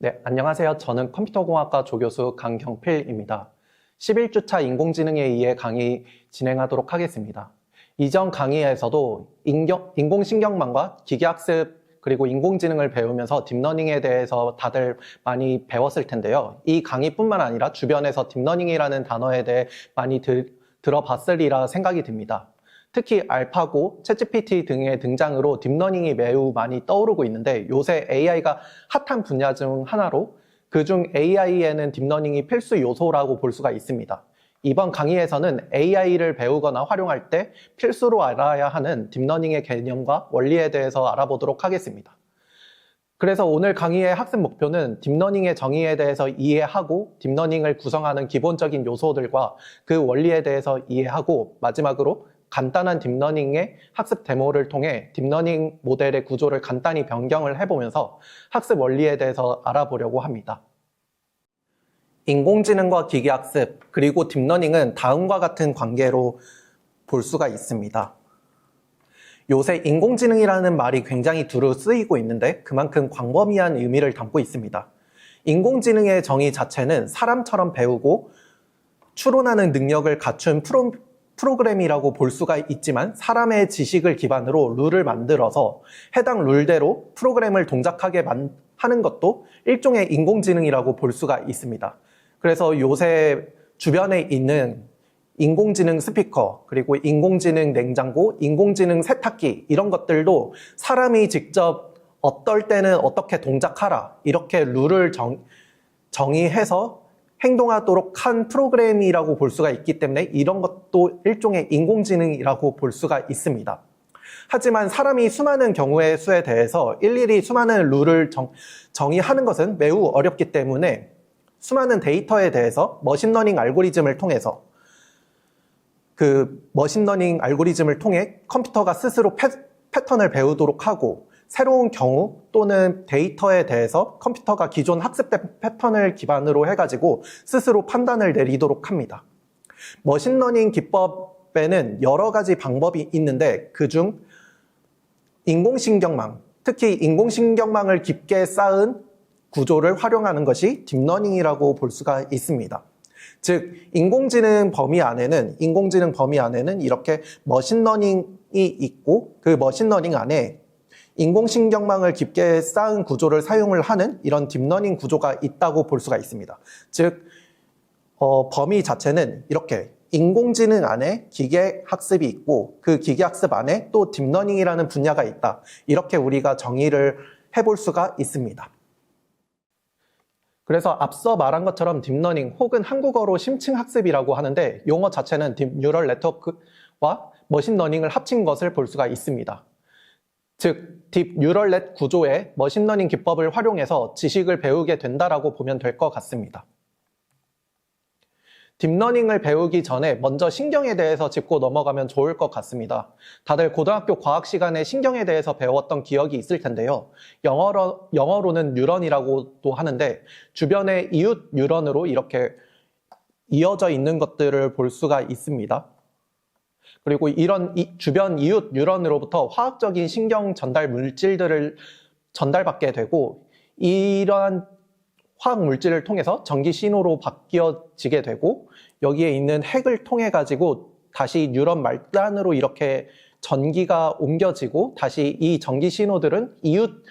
네, 안녕하세요. 저는 컴퓨터공학과 조교수 강경필입니다. 11주차 인공지능에 의해 강의 진행하도록 하겠습니다. 이전 강의에서도 인공신경망과 기계학습 그리고 인공지능을 배우면서 딥러닝에 대해서 다들 많이 배웠을 텐데요. 이 강의뿐만 아니라 주변에서 딥러닝이라는 단어에 대해 많이 들어봤으리라 생각이 듭니다. 특히 알파고, 챗GPT 등의 등장으로 딥러닝이 매우 많이 떠오르고 있는데 요새 AI가 핫한 분야 중 하나로 그중 AI에는 딥러닝이 필수 요소라고 볼 수가 있습니다. 이번 강의에서는 AI를 배우거나 활용할 때 필수로 알아야 하는 딥러닝의 개념과 원리에 대해서 알아보도록 하겠습니다. 그래서 오늘 강의의 학습 목표는 딥러닝의 정의에 대해서 이해하고 딥러닝을 구성하는 기본적인 요소들과 그 원리에 대해서 이해하고 마지막으로 간단한 딥러닝의 학습 데모를 통해 딥러닝 모델의 구조를 간단히 변경을 해보면서 학습 원리에 대해서 알아보려고 합니다. 인공지능과 기계학습 그리고 딥러닝은 다음과 같은 관계로 볼 수가 있습니다. 요새 인공지능이라는 말이 굉장히 두루 쓰이고 있는데 그만큼 광범위한 의미를 담고 있습니다. 인공지능의 정의 자체는 사람처럼 배우고 추론하는 능력을 갖춘 프로그램이라고 볼 수가 있지만 사람의 지식을 기반으로 룰을 만들어서 해당 룰대로 프로그램을 동작하게 하는 것도 일종의 인공지능이라고 볼 수가 있습니다. 그래서 요새 주변에 있는 인공지능 스피커, 그리고 인공지능 냉장고, 인공지능 세탁기 이런 것들도 사람이 직접 어떨 때는 어떻게 동작하라 이렇게 룰을 정의해서 행동하도록 한 프로그램이라고 볼 수가 있기 때문에 이런 것도 일종의 인공지능이라고 볼 수가 있습니다. 하지만 사람이 수많은 경우의 수에 대해서 일일이 수많은 룰을 정의하는 것은 매우 어렵기 때문에 수많은 데이터에 대해서 머신러닝 알고리즘을 통해서 그 머신러닝 알고리즘을 통해 컴퓨터가 스스로 패턴을 배우도록 하고 새로운 경우 또는 데이터에 대해서 컴퓨터가 기존 학습된 패턴을 기반으로 해가지고 스스로 판단을 내리도록 합니다. 머신러닝 기법에는 여러 가지 방법이 있는데 그중 인공신경망, 특히 인공신경망을 깊게 쌓은 구조를 활용하는 것이 딥러닝이라고 볼 수가 있습니다. 즉 인공지능 범위 안에는 이렇게 머신러닝이 있고 그 머신러닝 안에 인공신경망을 깊게 쌓은 구조를 사용을 하는 이런 딥러닝 구조가 있다고 볼 수가 있습니다. 즉 범위 자체는 이렇게 인공지능 안에 기계학습이 있고 그 기계학습 안에 또 딥러닝이라는 분야가 있다. 이렇게 우리가 정의를 해볼 수가 있습니다. 그래서 앞서 말한 것처럼 딥러닝 혹은 한국어로 심층학습이라고 하는데 용어 자체는 딥 뉴럴 네트워크와 머신러닝을 합친 것을 볼 수가 있습니다. 즉, 딥 뉴럴넷 구조의 머신러닝 기법을 활용해서 지식을 배우게 된다라고 보면 될 것 같습니다. 딥러닝을 배우기 전에 먼저 신경에 대해서 짚고 넘어가면 좋을 것 같습니다. 다들 고등학교 과학 시간에 신경에 대해서 배웠던 기억이 있을 텐데요. 영어로는 뉴런이라고도 하는데 주변의 이웃 뉴런으로 이렇게 이어져 있는 것들을 볼 수가 있습니다. 그리고 이런 주변 이웃 뉴런으로부터 화학적인 신경 전달 물질들을 전달받게 되고 이러한 화학 물질을 통해서 전기 신호로 바뀌어지게 되고 여기에 있는 핵을 통해 가지고 다시 뉴런 말단으로 이렇게 전기가 옮겨지고 다시 이 전기 신호들은 이웃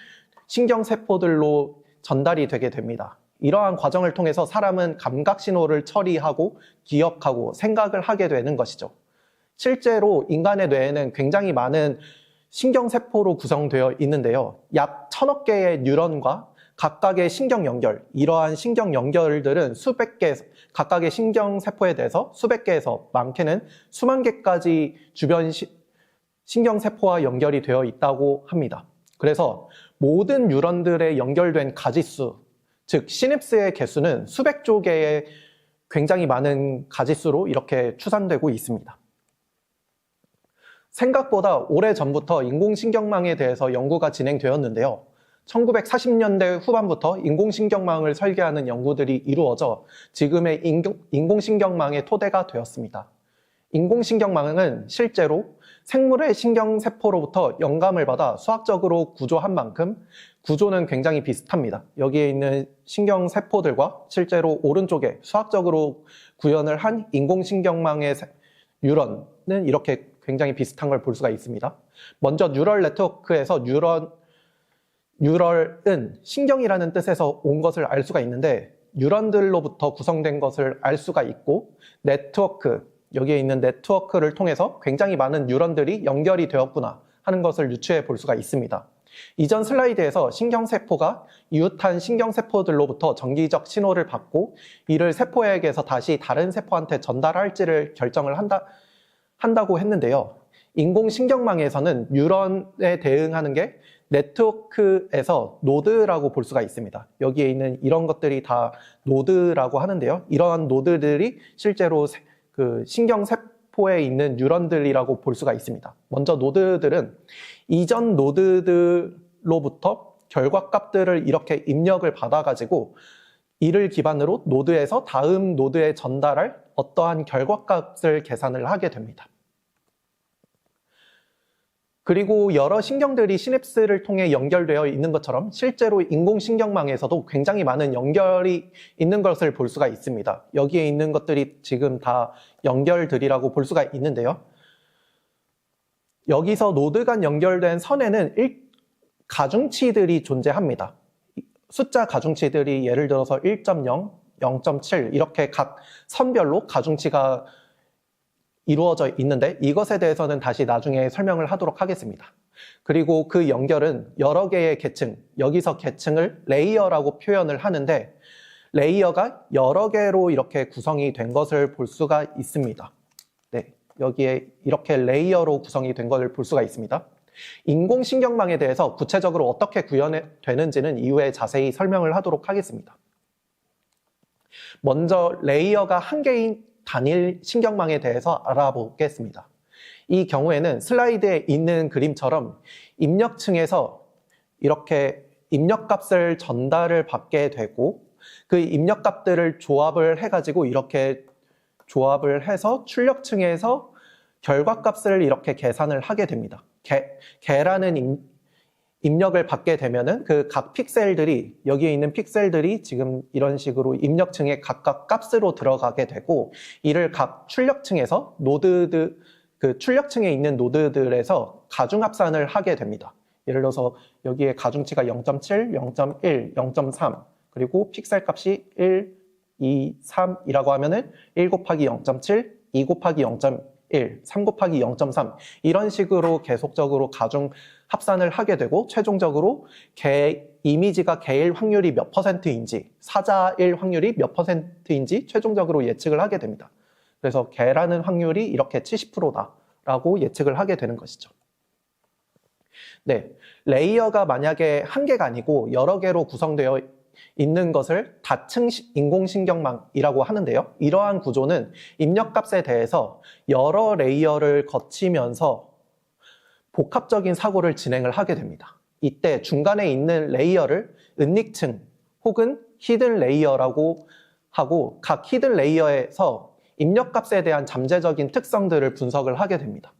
신경세포들로 전달이 되게 됩니다. 이러한 과정을 통해서 사람은 감각 신호를 처리하고 기억하고 생각을 하게 되는 것이죠. 실제로 인간의 뇌에는 굉장히 많은 신경세포로 구성되어 있는데요. 약 1000억 개의 뉴런과 각각의 신경 연결, 이러한 신경 연결들은 수백 개, 각각의 신경세포에 대해서 수백 개에서 많게는 수만 개까지 주변 신경세포와 연결이 되어 있다고 합니다. 그래서 모든 뉴런들의 연결된 가지수, 즉 시냅스의 개수는 수백조 개의 굉장히 많은 가지수로 이렇게 추산되고 있습니다. 생각보다 오래전부터 인공신경망에 대해서 연구가 진행되었는데요. 1940년대 후반부터 인공신경망을 설계하는 연구들이 이루어져 지금의 인공신경망의 토대가 되었습니다. 인공신경망은 실제로 생물의 신경세포로부터 영감을 받아 수학적으로 구조한 만큼 구조는 굉장히 비슷합니다. 여기에 있는 신경세포들과 실제로 오른쪽에 수학적으로 구현을 한 인공신경망의 뉴런은 이렇게 굉장히 비슷한 걸 볼 수가 있습니다. 먼저 뉴럴 네트워크에서 뉴럴은 신경이라는 뜻에서 온 것을 알 수가 있는데 뉴런들로부터 구성된 것을 알 수가 있고 네트워크, 여기에 있는 네트워크를 통해서 굉장히 많은 뉴런들이 연결이 되었구나 하는 것을 유추해 볼 수가 있습니다. 이전 슬라이드에서 신경세포가 이웃한 신경세포들로부터 전기적 신호를 받고 이를 세포에게서 다시 다른 세포한테 전달할지를 결정을 한다고 했는데요. 인공신경망에서는 뉴런에 대응하는 게 네트워크에서 노드라고 볼 수가 있습니다. 여기에 있는 이런 것들이 다 노드라고 하는데요. 이러한 노드들이 실제로 그 신경세포에 있는 뉴런들이라고 볼 수가 있습니다. 먼저 노드들은 이전 노드들로부터 결과값들을 이렇게 입력을 받아가지고 이를 기반으로 노드에서 다음 노드에 전달할 어떠한 결과값을 계산을 하게 됩니다. 그리고 여러 신경들이 시냅스를 통해 연결되어 있는 것처럼 실제로 인공신경망에서도 굉장히 많은 연결이 있는 것을 볼 수가 있습니다. 여기에 있는 것들이 지금 다 연결들이라고 볼 수가 있는데요. 여기서 노드 간 연결된 선에는 가중치들이 존재합니다. 숫자 가중치들이 예를 들어서 1.0, 0.7 이렇게 각 선별로 가중치가 이루어져 있는데 이것에 대해서는 다시 나중에 설명을 하도록 하겠습니다. 그리고 그 연결은 여러 개의 계층, 여기서 계층을 레이어라고 표현을 하는데 레이어가 여러 개로 이렇게 구성이 된 것을 볼 수가 있습니다. 네, 여기에 이렇게 레이어로 구성이 된 것을 볼 수가 있습니다. 인공신경망에 대해서 구체적으로 어떻게 구현되는지는 이후에 자세히 설명을 하도록 하겠습니다. 먼저 레이어가 한 개인 단일 신경망에 대해서 알아보겠습니다. 이 경우에는 슬라이드에 있는 그림처럼 입력층에서 이렇게 입력값을 전달을 받게 되고 그 입력값들을 조합을 해가지고 이렇게 조합을 해서 출력층에서 결과값을 이렇게 계산을 하게 됩니다. 개라는 입력을 받게 되면은 그 각 픽셀들이 여기에 있는 픽셀들이 지금 이런 식으로 입력층에 각각 값으로 들어가게 되고 이를 각 출력층에서 그 출력층에 있는 노드들에서 가중합산을 하게 됩니다. 예를 들어서 여기에 가중치가 0.7, 0.1, 0.3 그리고 픽셀 값이 1, 2, 3이라고 하면은 1 곱하기 0.7, 2 곱하기 0.1, 3 곱하기 0.3 이런 식으로 계속적으로 가중 합산을 하게 되고 최종적으로 이미지가 개일 확률이 몇 %인지 사자일 확률이 몇 %인지 최종적으로 예측을 하게 됩니다. 그래서 개라는 확률이 이렇게 70%다라고 예측을 하게 되는 것이죠. 네, 레이어가 만약에 한 개가 아니고 여러 개로 구성되어 있는 것을 다층 인공신경망이라고 하는데요. 이러한 구조는 입력값에 대해서 여러 레이어를 거치면서 복합적인 사고를 진행을 하게 됩니다. 이때 중간에 있는 레이어를 은닉층 혹은 히든 레이어라고 하고 각 히든 레이어에서 입력값에 대한 잠재적인 특성들을 분석을 하게 됩니다.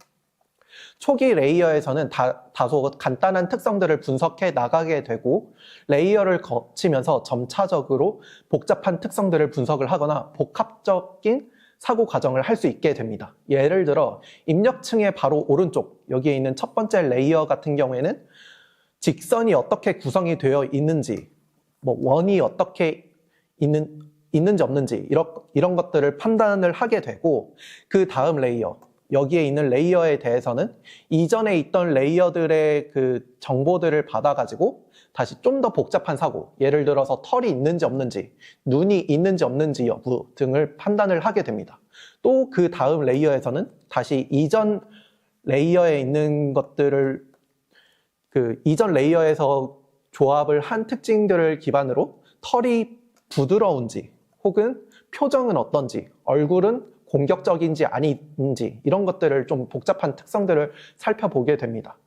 초기 레이어에서는 다소 간단한 특성들을 분석해 나가게 되고 레이어를 거치면서 점차적으로 복잡한 특성들을 분석을 하거나 복합적인 사고 과정을 할 수 있게 됩니다. 예를 들어 입력층의 바로 오른쪽 여기에 있는 첫 번째 레이어 같은 경우에는 직선이 어떻게 구성이 되어 있는지 원이 어떻게 있는지 없는지 이런 것들을 판단을 하게 되고 그 다음 레이어 여기에 있는 레이어에 대해서는 이전에 있던 레이어들의 그 정보들을 받아가지고 다시 좀 더 복잡한 사고, 예를 들어서 털이 있는지 없는지, 눈이 있는지 없는지 여부 등을 판단을 하게 됩니다. 또 그 다음 레이어에서는 다시 이전 레이어에 있는 것들을 이전 레이어에서 조합을 한 특징들을 기반으로 털이 부드러운지 혹은 표정은 어떤지, 얼굴은 공격적인지 아닌지 이런 것들을 좀 복잡한 특성들을 살펴보게 됩니다.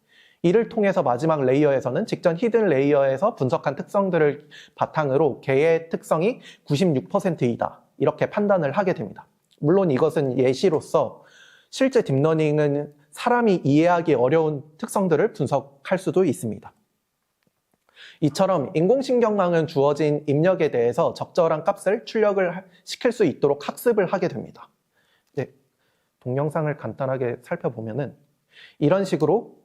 이를 통해서 마지막 레이어에서는 직전 히든 레이어에서 분석한 특성들을 바탕으로 개의 특성이 96%이다 이렇게 판단을 하게 됩니다. 물론 이것은 예시로서 실제 딥러닝은 사람이 이해하기 어려운 특성들을 분석할 수도 있습니다. 이처럼 인공신경망은 주어진 입력에 대해서 적절한 값을 출력을 시킬 수 있도록 학습을 하게 됩니다. 네, 동영상을 간단하게 살펴보면은 이런 식으로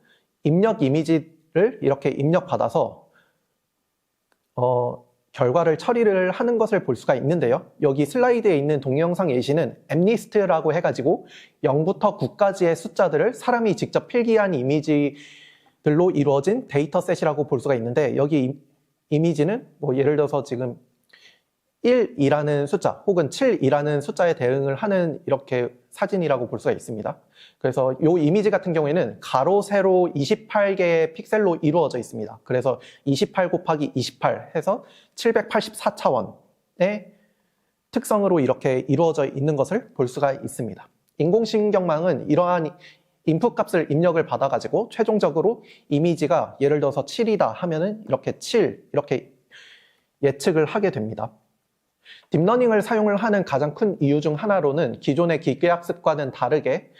입력 이미지를 이렇게 입력받아서 결과를 처리를 하는 것을 볼 수가 있는데요. 여기 슬라이드에 있는 동영상 예시는 엠리스트라고 해가지고 0부터 9까지의 숫자들을 사람이 직접 필기한 이미지들로 이루어진 데이터셋이라고 볼 수가 있는데, 여기 이미지는 뭐 예를 들어서 지금 1이라는 숫자 혹은 7이라는 숫자에 대응을 하는 이렇게 사진이라고 볼 수가 있습니다. 그래서 이 이미지 같은 경우에는 가로, 세로 28개의 픽셀로 이루어져 있습니다. 그래서 28 곱하기 28 해서 784차원의 특성으로 이렇게 이루어져 있는 것을 볼 수가 있습니다. 인공신경망은 이러한 인풋 값을 입력을 받아가지고 최종적으로 이미지가 예를 들어서 7이다 하면은 이렇게 7 이렇게 예측을 하게 됩니다. 딥러닝을 사용을 하는 가장 큰 이유 중 하나로는 기존의 기계학습과는 다르게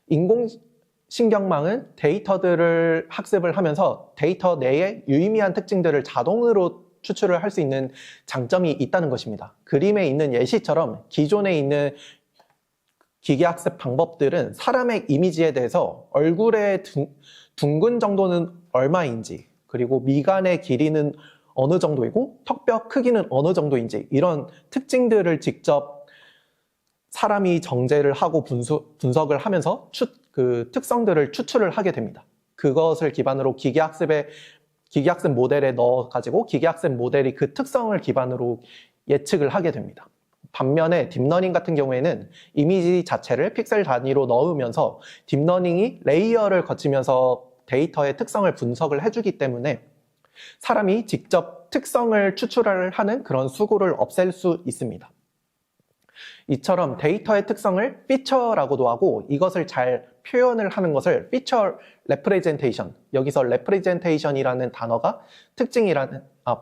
인공신경망은 데이터들을 학습을 하면서 데이터 내에 유의미한 특징들을 자동으로 추출을 할 수 있는 장점이 있다는 것입니다. 그림에 있는 예시처럼 기존에 있는 기계학습 방법들은 사람의 이미지에 대해서 얼굴의 둥근 정도는 얼마인지, 그리고 미간의 길이는 어느 정도이고 턱뼈 크기는 어느 정도인지, 이런 특징들을 직접 사람이 정제를 하고 분석을 하면서 그 특성들을 추출을 하게 됩니다. 그것을 기반으로 기계학습 모델에 넣어가지고 기계학습 모델이 그 특성을 기반으로 예측을 하게 됩니다. 반면에 딥러닝 같은 경우에는 이미지 자체를 픽셀 단위로 넣으면서 딥러닝이 레이어를 거치면서 데이터의 특성을 분석을 해주기 때문에 사람이 직접 특성을 추출을 하는 그런 수고를 없앨 수 있습니다. 이처럼 데이터의 특성을 피처라고도 하고, 이것을 잘 표현을 하는 것을 피처 레프레젠테이션, 여기서 레프레젠테이션이라는 단어가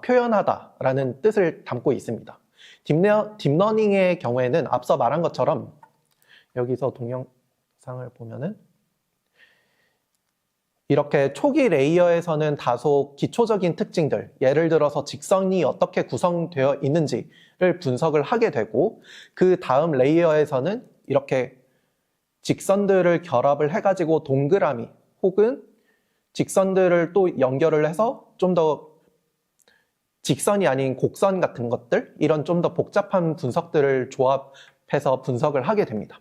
표현하다라는 뜻을 담고 있습니다. 딥러닝의 경우에는 앞서 말한 것처럼 여기서 동영상을 보면은 이렇게 초기 레이어에서는 다소 기초적인 특징들, 예를 들어서 직선이 어떻게 구성되어 있는지를 분석을 하게 되고, 그 다음 레이어에서는 이렇게 직선들을 결합을 해가지고 동그라미 혹은 직선들을 또 연결을 해서 좀 더 직선이 아닌 곡선 같은 것들, 이런 좀 더 복잡한 분석들을 조합해서 분석을 하게 됩니다.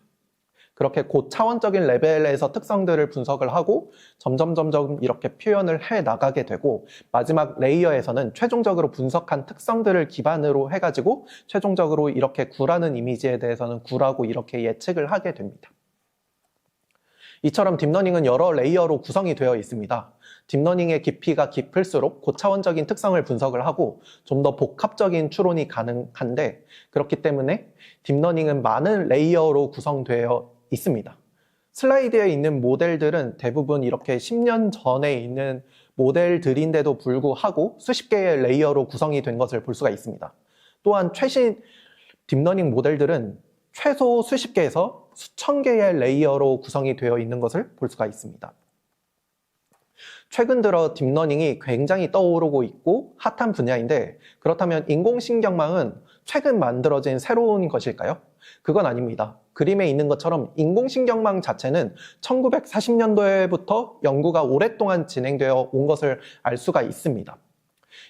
그렇게 고차원적인 레벨에서 특성들을 분석을 하고 점점 이렇게 표현을 해 나가게 되고, 마지막 레이어에서는 최종적으로 분석한 특성들을 기반으로 해가지고 최종적으로 이렇게 구라는 이미지에 대해서는 구라고 이렇게 예측을 하게 됩니다. 이처럼 딥러닝은 여러 레이어로 구성이 되어 있습니다. 딥러닝의 깊이가 깊을수록 고차원적인 특성을 분석을 하고 좀 더 복합적인 추론이 가능한데, 그렇기 때문에 딥러닝은 많은 레이어로 구성되어 있습니다. 슬라이드에 있는 모델들은 대부분 이렇게 10년 전에 있는 모델들인데도 불구하고 수십 개의 레이어로 구성이 된 것을 볼 수가 있습니다. 또한 최신 딥러닝 모델들은 최소 수십 개에서 수천 개의 레이어로 구성이 되어 있는 것을 볼 수가 있습니다. 최근 들어 딥러닝이 굉장히 떠오르고 있고 핫한 분야인데, 그렇다면 인공신경망은 최근 만들어진 새로운 것일까요? 그건 아닙니다. 그림에 있는 것처럼 인공신경망 자체는 1940년도에부터 연구가 오랫동안 진행되어 온 것을 알 수가 있습니다.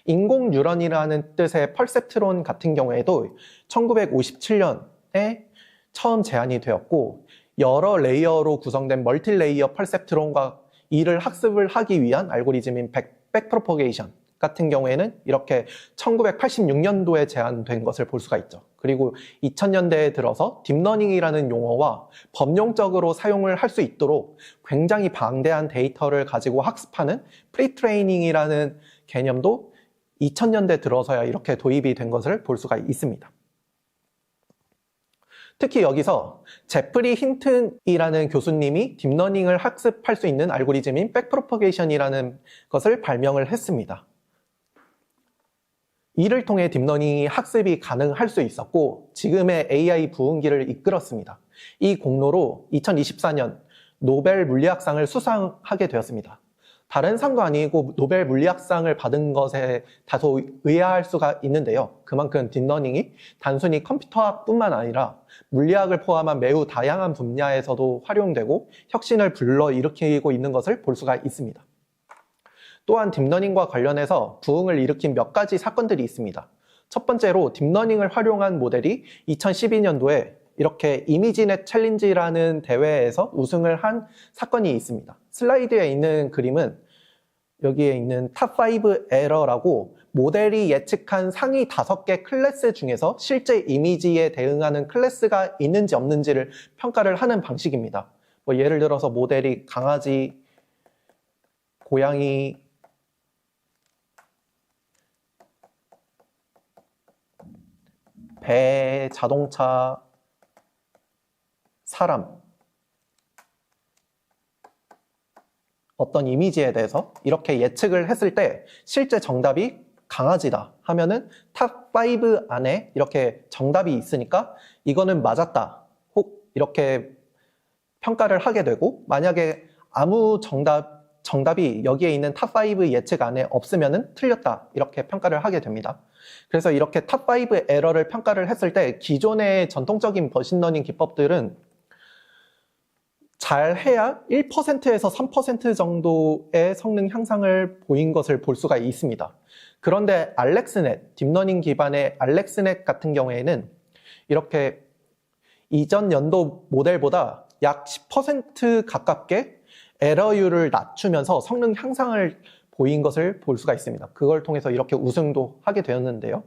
인공뉴런이라는 뜻의 펄셉트론 같은 경우에도 1957년에 처음 제안이 되었고, 여러 레이어로 구성된 멀티레이어 펄셉트론과 이를 학습을 하기 위한 알고리즘인 백프로포게이션 같은 경우에는 이렇게 1986년도에 제안된 것을 볼 수가 있죠. 그리고 2000년대에 들어서 딥러닝이라는 용어와 범용적으로 사용을 할 수 있도록 굉장히 방대한 데이터를 가지고 학습하는 프리트레이닝이라는 개념도 2000년대 들어서야 이렇게 도입이 된 것을 볼 수가 있습니다. 특히 여기서 제프리 힌튼이라는 교수님이 딥러닝을 학습할 수 있는 알고리즘인 백프로포게이션이라는 것을 발명을 했습니다. 이를 통해 딥러닝이 학습이 가능할 수 있었고 지금의 AI 부흥기를 이끌었습니다. 이 공로로 2024년 노벨 물리학상을 수상하게 되었습니다. 다른 상도 아니고 노벨 물리학상을 받은 것에 다소 의아할 수가 있는데요. 그만큼 딥러닝이 단순히 컴퓨터학뿐만 아니라 물리학을 포함한 매우 다양한 분야에서도 활용되고 혁신을 불러일으키고 있는 것을 볼 수가 있습니다. 또한 딥러닝과 관련해서 부흥을 일으킨 몇 가지 사건들이 있습니다. 첫 번째로 딥러닝을 활용한 모델이 2012년도에 이렇게 이미지넷 챌린지라는 대회에서 우승을 한 사건이 있습니다. 슬라이드에 있는 그림은 여기에 있는 탑5 에러라고 모델이 예측한 상위 5개 클래스 중에서 실제 이미지에 대응하는 클래스가 있는지 없는지를 평가를 하는 방식입니다. 예를 들어서 모델이 강아지, 고양이, 배, 자동차, 사람, 어떤 이미지에 대해서 이렇게 예측을 했을 때 실제 정답이 강아지다 하면은 탑5 안에 이렇게 정답이 있으니까 이거는 맞았다 혹 이렇게 평가를 하게 되고, 만약에 아무 정답이 여기에 있는 탑5 예측 안에 없으면은 틀렸다 이렇게 평가를 하게 됩니다. 그래서 이렇게 탑5 에러를 평가를 했을 때 기존의 전통적인 머신러닝 기법들은 잘 해야 1%에서 3% 정도의 성능 향상을 보인 것을 볼 수가 있습니다. 그런데 알렉스넷, 딥러닝 기반의 알렉스넷 같은 경우에는 이렇게 이전 연도 모델보다 약 10% 가깝게 에러율을 낮추면서 성능 향상을 보인 것을 볼 수가 있습니다. 그걸 통해서 이렇게 우승도 하게 되었는데요.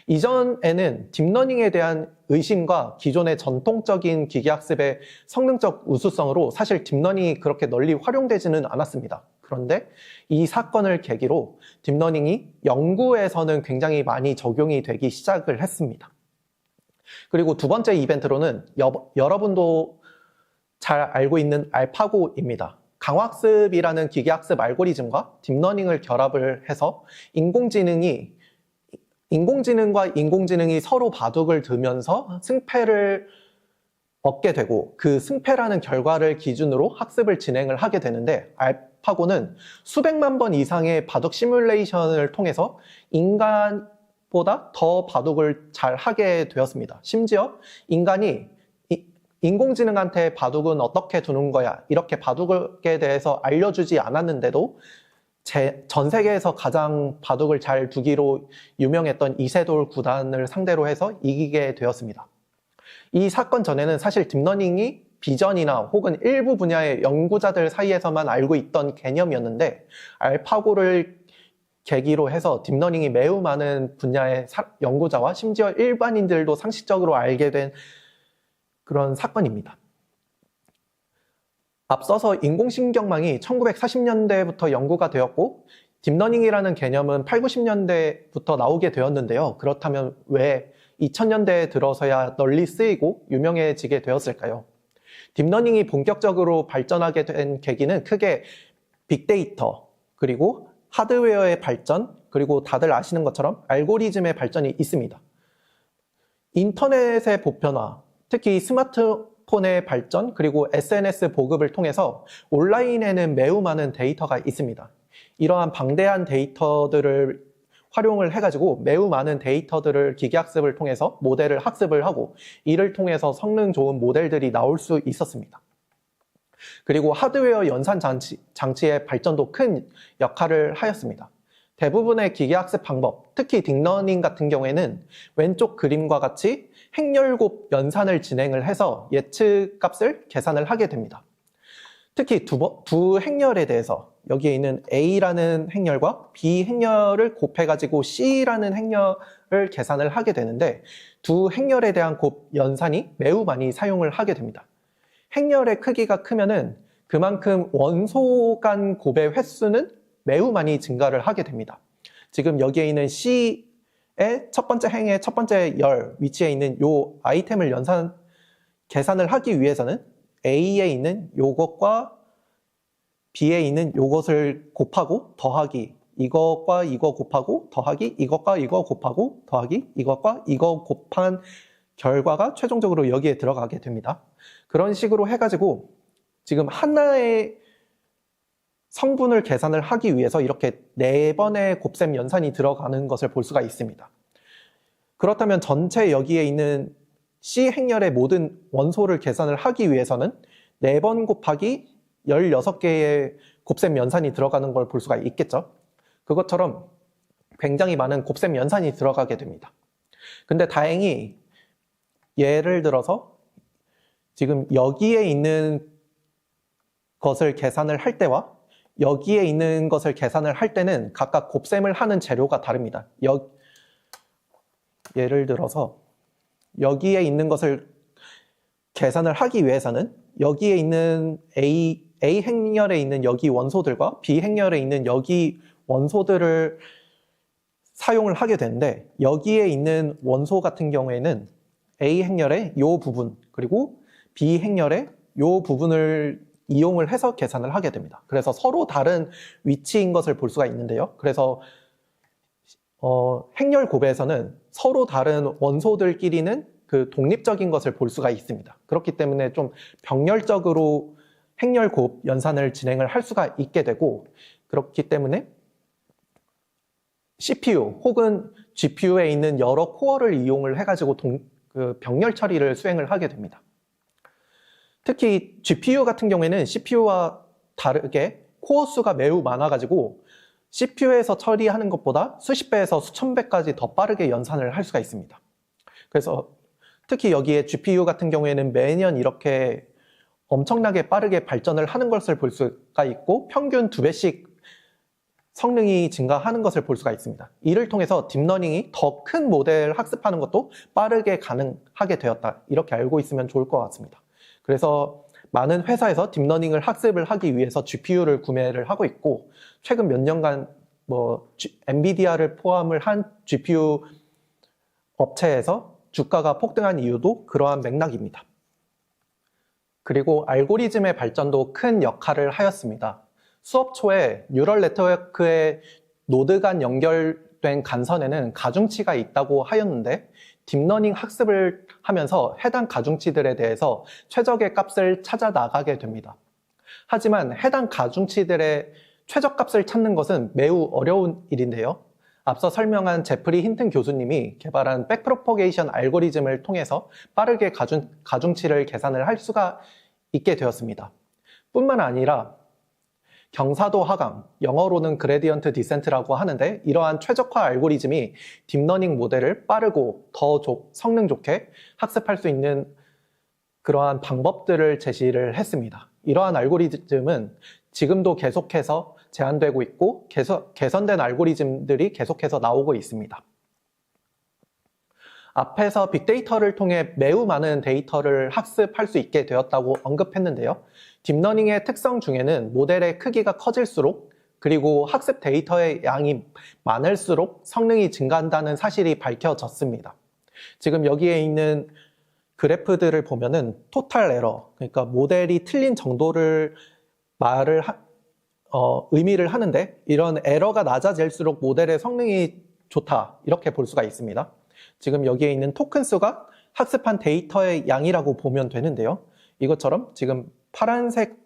이전에는 딥러닝에 대한 의심과 기존의 전통적인 기계학습의 성능적 우수성으로 사실 딥러닝이 그렇게 널리 활용되지는 않았습니다. 그런데 이 사건을 계기로 딥러닝이 연구에서는 굉장히 많이 적용이 되기 시작을 했습니다. 그리고 두 번째 이벤트로는 여러분도 잘 알고 있는 알파고입니다. 강학습이라는 기계학습 알고리즘과 딥러닝을 결합을 해서 인공지능과 인공지능이 서로 바둑을 두면서 승패를 얻게 되고, 그 승패라는 결과를 기준으로 학습을 진행을 하게 되는데, 알파고는 수백만 번 이상의 바둑 시뮬레이션을 통해서 인간보다 더 바둑을 잘 하게 되었습니다. 심지어 인간이 인공지능한테 바둑은 어떻게 두는 거야 이렇게 바둑에 대해서 알려주지 않았는데도 전 세계에서 가장 바둑을 잘 두기로 유명했던 이세돌 구단을 상대로 해서 이기게 되었습니다. 이 사건 전에는 사실 딥러닝이 비전이나 혹은 일부 분야의 연구자들 사이에서만 알고 있던 개념이었는데, 알파고를 계기로 해서 딥러닝이 매우 많은 분야의 연구자와 심지어 일반인들도 상식적으로 알게 된 그런 사건입니다. 앞서서 인공신경망이 1940년대부터 연구가 되었고 딥러닝이라는 개념은 8, 90년대부터 나오게 되었는데요. 그렇다면 왜 2000년대에 들어서야 널리 쓰이고 유명해지게 되었을까요? 딥러닝이 본격적으로 발전하게 된 계기는 크게 빅데이터, 그리고 하드웨어의 발전, 그리고 다들 아시는 것처럼 알고리즘의 발전이 있습니다. 인터넷의 보편화, 특히 스마트폰의 발전, 그리고 SNS 보급을 통해서 온라인에는 매우 많은 데이터가 있습니다. 이러한 방대한 데이터들을 활용을 해가지고 매우 많은 데이터들을 기계학습을 통해서 모델을 학습을 하고, 이를 통해서 성능 좋은 모델들이 나올 수 있었습니다. 그리고 하드웨어 연산 장치의 발전도 큰 역할을 하였습니다. 대부분의 기계학습 방법, 특히 딥러닝 같은 경우에는 왼쪽 그림과 같이 행렬곱 연산을 진행을 해서 예측 값을 계산을 하게 됩니다. 특히 두 행렬에 대해서 여기에 있는 A라는 행렬과 B 행렬을 곱해가지고 C라는 행렬을 계산을 하게 되는데, 두 행렬에 대한 곱 연산이 매우 많이 사용을 하게 됩니다. 행렬의 크기가 크면은 그만큼 원소 간 곱의 횟수는 매우 많이 증가를 하게 됩니다. 지금 여기에 있는 C의 첫 번째 행의 첫 번째 열 위치에 있는 요 아이템을 계산을 하기 위해서는 A에 있는 요것과 B에 있는 요것을 곱하고 더하기, 이것과 이거 곱하고 더하기, 이것과 이거 곱하고 더하기, 이것과 이거 곱한 결과가 최종적으로 여기에 들어가게 됩니다. 그런 식으로 해가지고 지금 하나의 성분을 계산을 하기 위해서 이렇게 4번의 곱셈 연산이 들어가는 것을 볼 수가 있습니다. 그렇다면 전체 여기에 있는 C 행렬의 모든 원소를 계산을 하기 위해서는 4번 곱하기 16개의 곱셈 연산이 들어가는 걸 볼 수가 있겠죠. 그것처럼 굉장히 많은 곱셈 연산이 들어가게 됩니다. 근데 다행히 예를 들어서 지금 여기에 있는 것을 계산을 할 때와 여기에 있는 것을 계산을 할 때는 각각 곱셈을 하는 재료가 다릅니다. 예를 들어서 여기에 있는 것을 계산을 하기 위해서는 여기에 있는 A 행렬에 있는 여기 원소들과 B 행렬에 있는 여기 원소들을 사용을 하게 되는데, 여기에 있는 원소 같은 경우에는 A 행렬의 이 부분 그리고 B 행렬의 이 부분을 이용을 해서 계산을 하게 됩니다. 그래서 서로 다른 위치인 것을 볼 수가 있는데요. 그래서 행렬 곱에서는 서로 다른 원소들끼리는 그 독립적인 것을 볼 수가 있습니다. 그렇기 때문에 좀 병렬적으로 행렬 곱 연산을 진행을 할 수가 있게 되고, 그렇기 때문에 CPU 혹은 GPU에 있는 여러 코어를 이용을 해가지고 병렬 처리를 수행을 하게 됩니다. 특히 GPU 같은 경우에는 CPU와 다르게 코어 수가 매우 많아가지고 CPU에서 처리하는 것보다 수십 배에서 수천 배까지 더 빠르게 연산을 할 수가 있습니다. 그래서 특히 여기에 GPU 같은 경우에는 매년 이렇게 엄청나게 빠르게 발전을 하는 것을 볼 수가 있고, 평균 2배씩 성능이 증가하는 것을 볼 수가 있습니다. 이를 통해서 딥러닝이 더 큰 모델 학습하는 것도 빠르게 가능하게 되었다, 이렇게 알고 있으면 좋을 것 같습니다. 그래서 많은 회사에서 딥러닝을 학습을 하기 위해서 GPU를 구매를 하고 있고, 최근 몇 년간 엔비디아를 포함을 한 GPU 업체에서 주가가 폭등한 이유도 그러한 맥락입니다. 그리고 알고리즘의 발전도 큰 역할을 하였습니다. 수업 초에 뉴럴 네트워크의 노드 간 연결된 간선에는 가중치가 있다고 하였는데, 딥러닝 학습을 하면서 해당 가중치들에 대해서 최적의 값을 찾아 나가게 됩니다. 하지만 해당 가중치들의 최저값을 찾는 것은 매우 어려운 일인데요. 앞서 설명한 제프리 힌튼 교수님이 개발한 백프로포게이션 알고리즘을 통해서 빠르게 가중치를 계산을 할 수가 있게 되었습니다. 뿐만 아니라 경사도 하강, 영어로는 그레디언트 디센트라고 하는데, 이러한 최적화 알고리즘이 딥러닝 모델을 빠르고 더 성능 좋게 학습할 수 있는 그러한 방법들을 제시를 했습니다. 이러한 알고리즘은 지금도 계속해서 제한되고 있고, 개선된 알고리즘들이 계속해서 나오고 있습니다. 앞에서 빅데이터를 통해 매우 많은 데이터를 학습할 수 있게 되었다고 언급했는데요. 딥러닝의 특성 중에는 모델의 크기가 커질수록, 그리고 학습 데이터의 양이 많을수록 성능이 증가한다는 사실이 밝혀졌습니다. 지금 여기에 있는 그래프들을 보면은 토탈 에러, 그러니까 모델이 틀린 정도를 의미를 하는데, 이런 에러가 낮아질수록 모델의 성능이 좋다, 이렇게 볼 수가 있습니다. 지금 여기에 있는 토큰 수가 학습한 데이터의 양이라고 보면 되는데요. 이것처럼 지금 파란색,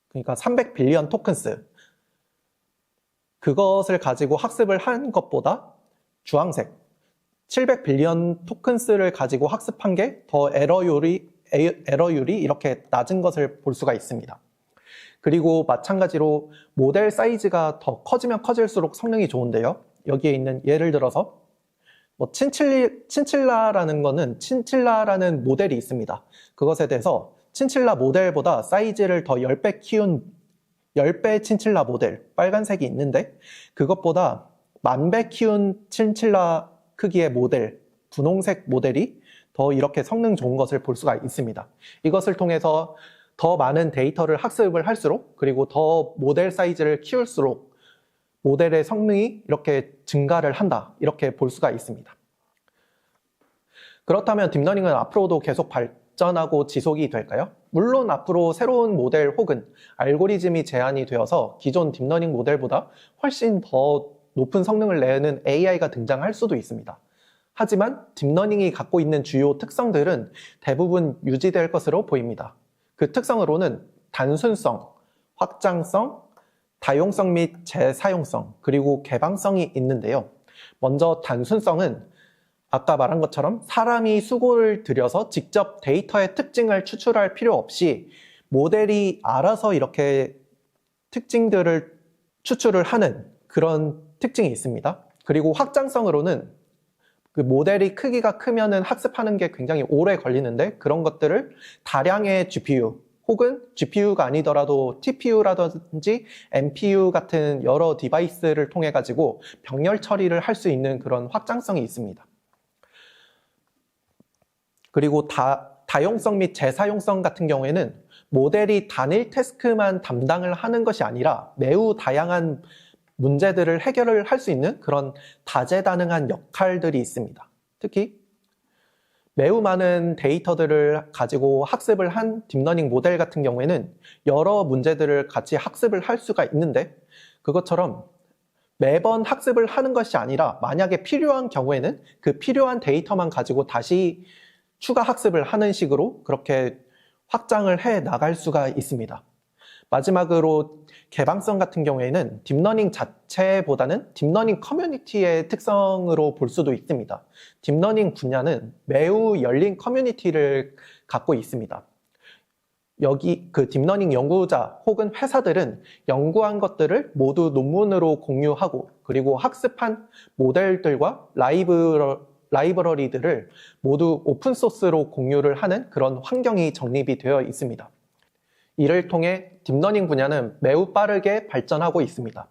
그러니까 300빌리언 토큰스, 그것을 가지고 학습을 한 것보다 주황색 700빌리언 토큰스를 가지고 학습한 게 더 에러율이 이렇게 낮은 것을 볼 수가 있습니다. 그리고 마찬가지로 모델 사이즈가 더 커지면 커질수록 성능이 좋은데요. 여기에 있는 예를 들어서 친칠라라는 모델이 있습니다. 그것에 대해서 친칠라 모델보다 사이즈를 더 10배 키운 10배 친칠라 모델, 빨간색이 있는데, 그것보다 10,000배 키운 친칠라 크기의 모델, 분홍색 모델이 더 이렇게 성능 좋은 것을 볼 수가 있습니다. 이것을 통해서 더 많은 데이터를 학습을 할수록, 그리고 더 모델 사이즈를 키울수록 모델의 성능이 이렇게 증가를 한다, 이렇게 볼 수가 있습니다. 그렇다면 딥러닝은 앞으로도 계속 발전하고 지속이 될까요? 물론 앞으로 새로운 모델 혹은 알고리즘이 제안이 되어서 기존 딥러닝 모델보다 훨씬 더 높은 성능을 내는 AI가 등장할 수도 있습니다. 하지만 딥러닝이 갖고 있는 주요 특성들은 대부분 유지될 것으로 보입니다. 그 특성으로는 단순성, 확장성, 다용성 및 재사용성, 그리고 개방성이 있는데요. 먼저 단순성은 아까 말한 것처럼 사람이 수고를 들여서 직접 데이터의 특징을 추출할 필요 없이 모델이 알아서 이렇게 특징들을 추출을 하는 그런 특징이 있습니다. 그리고 확장성으로는 그 모델이 크기가 크면은 학습하는 게 굉장히 오래 걸리는데 그런 것들을 다량의 GPU 혹은 GPU가 아니더라도 TPU라든지 NPU 같은 여러 디바이스를 통해 가지고 병렬 처리를 할 수 있는 그런 확장성이 있습니다. 그리고 다용성 및 재사용성 같은 경우에는 모델이 단일 태스크만 담당을 하는 것이 아니라 매우 다양한 문제들을 해결을 할 수 있는 그런 다재다능한 역할들이 있습니다. 특히 매우 많은 데이터들을 가지고 학습을 한 딥러닝 모델 같은 경우에는 여러 문제들을 같이 학습을 할 수가 있는데 그것처럼 매번 학습을 하는 것이 아니라 만약에 필요한 경우에는 그 필요한 데이터만 가지고 다시 추가 학습을 하는 식으로 그렇게 확장을 해 나갈 수가 있습니다. 마지막으로 개방성 같은 경우에는 딥러닝 자체보다는 딥러닝 커뮤니티의 특성으로 볼 수도 있습니다. 딥러닝 분야는 매우 열린 커뮤니티를 갖고 있습니다. 여기 그 딥러닝 연구자 혹은 회사들은 연구한 것들을 모두 논문으로 공유하고 그리고 학습한 모델들과 라이브러리들을 모두 오픈소스로 공유를 하는 그런 환경이 정립이 되어 있습니다. 이를 통해 딥러닝 분야는 매우 빠르게 발전하고 있습니다.